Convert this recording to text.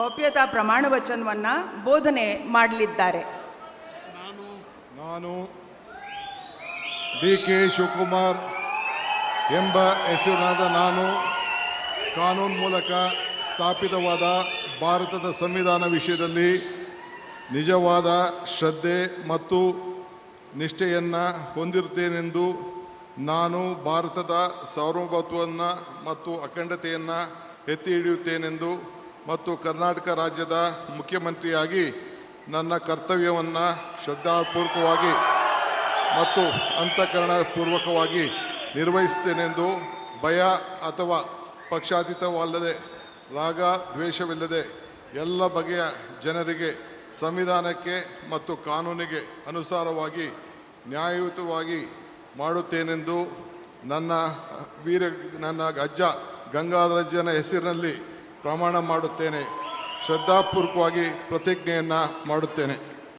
ಗೌಪ್ಯತಾ ಪ್ರಮಾಣ ವಚನವನ್ನು ಬೋಧನೆ ಮಾಡಲಿದ್ದಾರೆ. ನಾನು ಡಿ.ಕೆ. ಶಿವಕುಮಾರ್ ಎಂಬ ಹೆಸರಿನಾದ ನಾನು ಕಾನೂನು ಮೂಲಕ ಸ್ಥಾಪಿತವಾದ ಭಾರತದ ಸಂವಿಧಾನ ವಿಷಯದಲ್ಲಿ ನಿಜವಾದ ಶ್ರದ್ಧೆ ಮತ್ತು ನಿಷ್ಠೆಯನ್ನು ಹೊಂದಿರುತ್ತೇನೆಂದು ನಾನು ಭಾರತದ ಸಾರ್ವಭೌಮತ್ವವನ್ನು ಮತ್ತು ಅಖಂಡತೆಯನ್ನು ಎತ್ತಿ ಹಿಡಿಯುತ್ತೇನೆಂದು ಮತ್ತು ಕರ್ನಾಟಕ ರಾಜ್ಯದ ಮುಖ್ಯಮಂತ್ರಿಯಾಗಿ ನನ್ನ ಕರ್ತವ್ಯವನ್ನು ಶ್ರದ್ಧಾಪೂರ್ವಕವಾಗಿ ಮತ್ತು ಅಂತಃಕರಣಪೂರ್ವಕವಾಗಿ ನಿರ್ವಹಿಸುತ್ತೇನೆಂದು ಭಯ ಅಥವಾ ಪಕ್ಷಾತೀತವಲ್ಲದೆ ರಾಗ ದ್ವೇಷವಿಲ್ಲದೆ ಎಲ್ಲ ಬಗೆಯ ಜನರಿಗೆ ಸಂವಿಧಾನಕ್ಕೆ ಮತ್ತು ಕಾನೂನಿಗೆ ಅನುಸಾರವಾಗಿ ನ್ಯಾಯಯುತವಾಗಿ ಮಾಡುತ್ತೇನೆಂದು ನನ್ನ ಅಜ್ಜ ಗಂಗಾಧರಜ್ಜನ ಹೆಸರಿನಲ್ಲಿ ಪ್ರಮಾಣ ಮಾಡುತ್ತೇನೆ. ಶ್ರದ್ಧಾಪೂರ್ವಕವಾಗಿ ಪ್ರತಿಜ್ಞೆಯನ್ನು ಮಾಡುತ್ತೇನೆ.